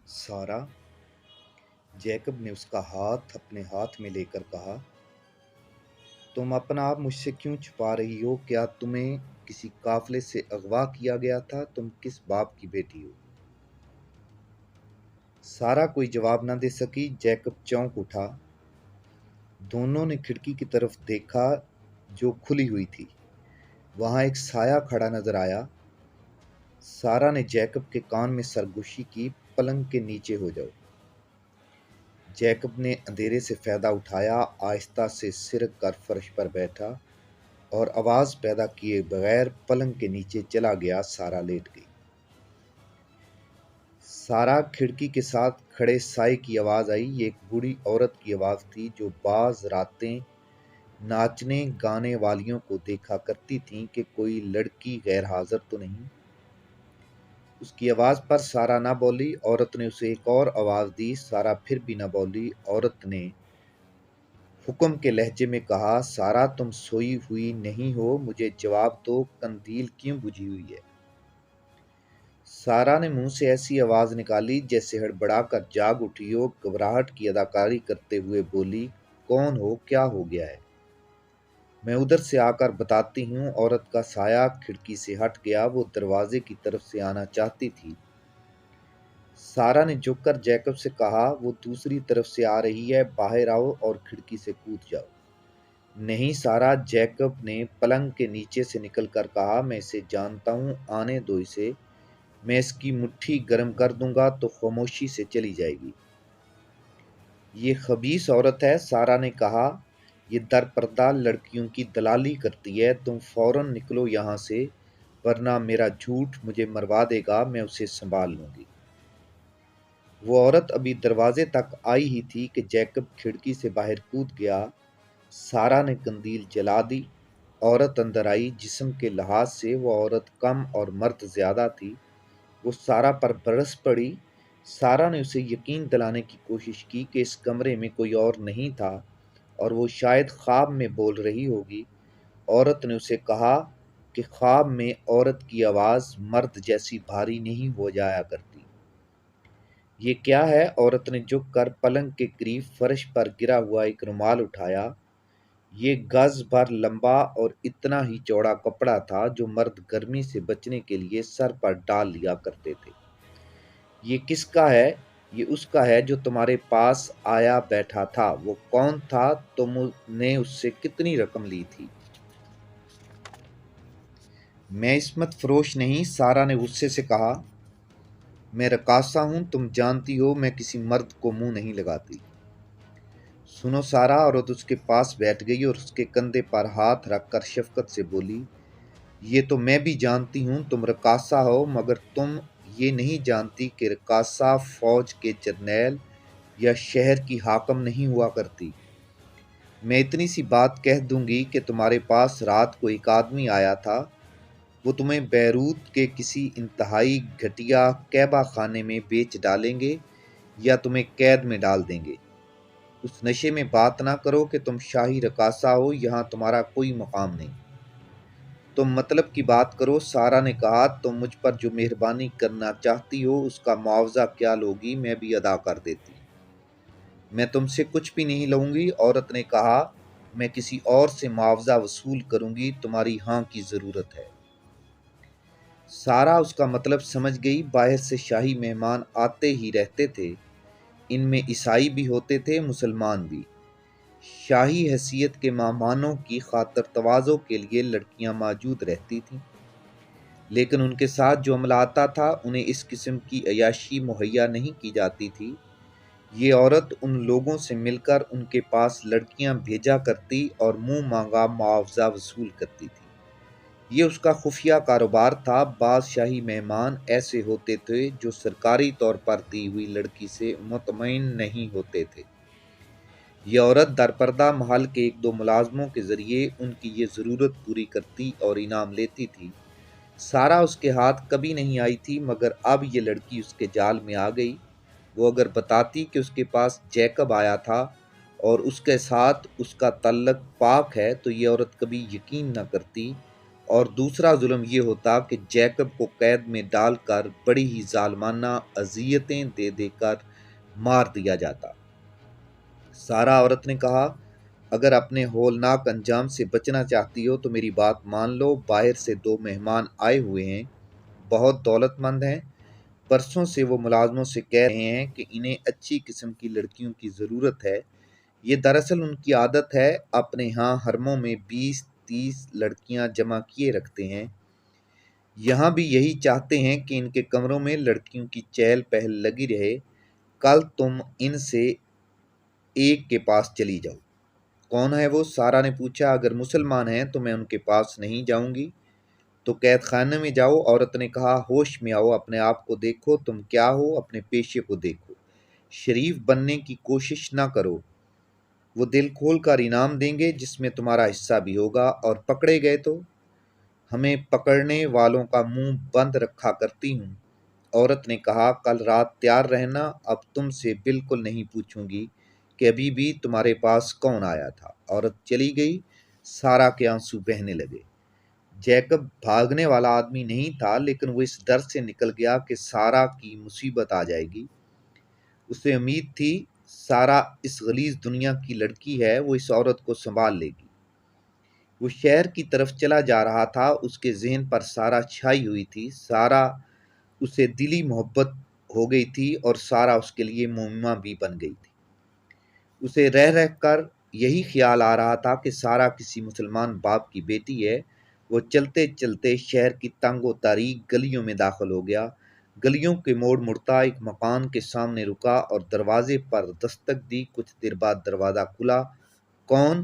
सारा। जैकब ने उसका हाथ अपने हाथ में लेकर कहा, तुम अपना आप मुझसे क्यों छुपा रही हो? क्या तुम्हें किसी काफिले से अगवा किया गया था? तुम किस बाप की बेटी हो? सारा कोई जवाब न दे सकी। जैकब चौंक उठा। दोनों ने खिड़की की तरफ देखा जो खुली हुई थी। वहां एक साया खड़ा नजर आया। सारा ने जैकब के कान में सरगोशी की, पलंग के नीचे हो जाओ। जैकब ने अंधेरे से फायदा उठाया, आहिस्ता से सिर कर फर्श पर बैठा और आवाज पैदा किए बगैर पलंग के नीचे चला गया। सारा लेट गई। सारा खिड़की के साथ खड़े साए की आवाज आई। ये एक बूढ़ी औरत की आवाज थी जो बाज रातें नाचने गाने वालियों को देखा करती थी कि कोई लड़की गैर हाजिर तो नहीं। उसकी आवाज पर सारा ना बोली। औरत ने उसे एक और आवाज दी। सारा फिर भी ना बोली। औरत ने हुक्म के लहजे में कहा, सारा तुम सोई हुई नहीं हो, मुझे जवाब दो, कंदील क्यों बुझी हुई है? सारा ने मुंह से ऐसी आवाज निकाली जैसे हड़बड़ाकर जाग उठी हो। घबराहट की अदाकारी करते हुए बोली, कौन हो? क्या हो गया है? मैं उधर से आकर बताती हूँ। औरत का साया खिड़की से हट गया। वो दरवाजे की तरफ से आना चाहती थी। सारा ने झुककर जैकब से कहा, वो दूसरी तरफ से आ रही है, बाहर आओ और खिड़की से कूद जाओ। नहीं सारा, जैकब ने पलंग के नीचे से निकलकर कहा, मैं इसे जानता हूँ, आने दो इसे। मैं इसकी मुट्ठी गर्म कर दूंगा तो खामोशी से चली जाएगी। ये खबीस औरत है, सारा ने कहा। ये दरपर्दा लड़कियों की दलाली करती है। तुम फौरन निकलो यहाँ से, वरना मेरा झूठ मुझे मरवा देगा। मैं उसे संभाल लूंगी। वो औरत अभी दरवाजे तक आई ही थी कि जैकब खिड़की से बाहर कूद गया। सारा ने कंदील जला दी। औरत अंदर आई। जिस्म के लिहाज से वो औरत कम और मर्द ज्यादा थी। वो सारा पर बरस पड़ी। सारा ने उसे यकीन दिलाने की कोशिश की कि इस कमरे में कोई और नहीं था और वो शायद ख्वाब में बोल रही होगी। औरत ने उसे कहा कि ख्वाब में औरत की आवाज मर्द जैसी भारी नहीं हो जाया करती। ये क्या है? औरत ने झुककर पलंग के करीब फर्श पर गिरा हुआ एक रुमाल उठाया। ये गज भर लंबा और इतना ही चौड़ा कपड़ा था जो मर्द गर्मी से बचने के लिए सर पर डाल लिया करते थे। ये किसका है? ये उसका है जो तुम्हारे पास आया बैठा था। वो कौन था? तुमने उससे कितनी रकम ली थी? मैं इस्मत फरोश नहीं, सारा ने गुस्से से कहा। मैं रकासा हूं, तुम जानती हो मैं किसी मर्द को मुंह नहीं लगाती। सुनो सारा। औरत उसके पास बैठ गई और उसके कंधे पर हाथ रखकर शफकत से बोली, ये तो मैं भी जानती हूँ तुम रकासा हो, मगर तुम ये नहीं जानती कि रकासा फौज के जर्नैल या शहर की हाकम नहीं हुआ करती। मैं इतनी सी बात कह दूंगी कि तुम्हारे पास रात को एक आदमी आया था। वो तुम्हें बैरूत के किसी इंतहाई घटिया कैबा खाने में बेच डालेंगे या तुम्हें कैद में डाल देंगे। उस नशे में बात ना करो कि तुम शाही रकासा हो, यहाँ तुम्हारा कोई मकाम नहीं। तुम मतलब की बात करो। सारा ने कहा, तुम मुझ पर जो मेहरबानी करना चाहती हो उसका मुआवजा क्या लोगी? मैं भी अदा कर देती। मैं तुमसे कुछ भी नहीं लूंगी। औरत ने कहा, मैं किसी और से मुआवजा वसूल करूंगी। तुम्हारी हाँ की जरूरत है। सारा उसका मतलब समझ गई। बाहर से शाही मेहमान आते ही रहते थे। इनमें ईसाई भी होते थे, मुसलमान भी। शाही हैसियत के मेहमानों की खातिर तवाज़ो के लिए लड़कियां मौजूद रहती थीं, लेकिन उनके साथ जो अमला आता था उन्हें इस किस्म की अय्याशी मुहैया नहीं की जाती थी। ये औरत उन लोगों से मिलकर उनके पास लड़कियां भेजा करती और मुंह मांगा मुआवजा वसूल करती थी। ये उसका खुफिया कारोबार था। बादशाही मेहमान ऐसे होते थे जो सरकारी तौर पर दी हुई लड़की से मुतमईन नहीं होते थे। ये औरत दरपर्दा महल के एक दो मुलाजमों के जरिए उनकी ये ज़रूरत पूरी करती और इनाम लेती थी। सारा उसके हाथ कभी नहीं आई थी, मगर अब ये लड़की उसके जाल में आ गई। वो अगर बताती कि उसके पास जैकब आया था और उसके साथ उसका तल्लक पाक है तो ये औरत कभी यकीन न करती। اور دوسرا ظلم یہ ہوتا کہ جیکب کو قید میں ڈال کر بڑی ہی ظالمانہ اذیتیں دے دے کر مار دیا جاتا۔ سارا عورت نے کہا، اگر اپنے ہولناک انجام سے بچنا چاہتی ہو تو میری بات مان لو، باہر سے دو مہمان آئے ہوئے ہیں، بہت دولت مند ہیں، برسوں سے وہ ملازموں سے کہہ رہے ہیں کہ انہیں اچھی قسم کی لڑکیوں کی ضرورت ہے۔ یہ دراصل ان کی عادت ہے، اپنے ہاں حرموں میں 20-30 لڑکیاں جمع کیے رکھتے ہیں۔ یہاں بھی یہی چاہتے ہیں کہ ان کے کمروں میں لڑکیوں کی چہل پہل لگی رہے۔ کل تم ان سے ایک کے پاس چلی جاؤ۔ کون ہے وہ؟ سارا نے پوچھا۔ اگر مسلمان ہیں تو میں ان کے پاس نہیں جاؤں گی۔ تو قید خانے میں جاؤ۔ عورت نے کہا، ہوش میں آؤ، اپنے آپ کو دیکھو، تم کیا ہو، اپنے پیشے کو دیکھو، شریف بننے کی کوشش نہ کرو، وہ دل کھول کر انعام دیں گے جس میں تمہارا حصہ بھی ہوگا، اور پکڑے گئے تو ہمیں پکڑنے والوں کا منہ بند رکھا کرتی ہوں۔ عورت نے کہا، کل رات تیار رہنا، اب تم سے بالکل نہیں پوچھوں گی کہ ابھی بھی تمہارے پاس کون آیا تھا۔ عورت چلی گئی۔ سارا کے آنسو بہنے لگے۔ جیکب بھاگنے والا آدمی نہیں تھا، لیکن وہ اس ڈر سے نکل گیا کہ سارا کی مصیبت آ جائے گی۔ اسے امید تھی سارا اس غلیظ دنیا کی لڑکی ہے، وہ اس عورت کو سنبھال لے گی۔ وہ شہر کی طرف چلا جا رہا تھا، اس کے ذہن پر سارا چھائی ہوئی تھی۔ سارا اسے دلی محبت ہو گئی تھی اور سارا اس کے لیے مومنہ بھی بن گئی تھی۔ اسے رہ رہ کر یہی خیال آ رہا تھا کہ سارا کسی مسلمان باپ کی بیٹی ہے۔ وہ چلتے چلتے شہر کی تنگ و تاریک گلیوں میں داخل ہو گیا۔ گلیوں کے موڑ مڑتا ایک مکان کے سامنے رکا اور دروازے پر دستک دی۔ کچھ دیر بعد دروازہ کھلا۔ کون؟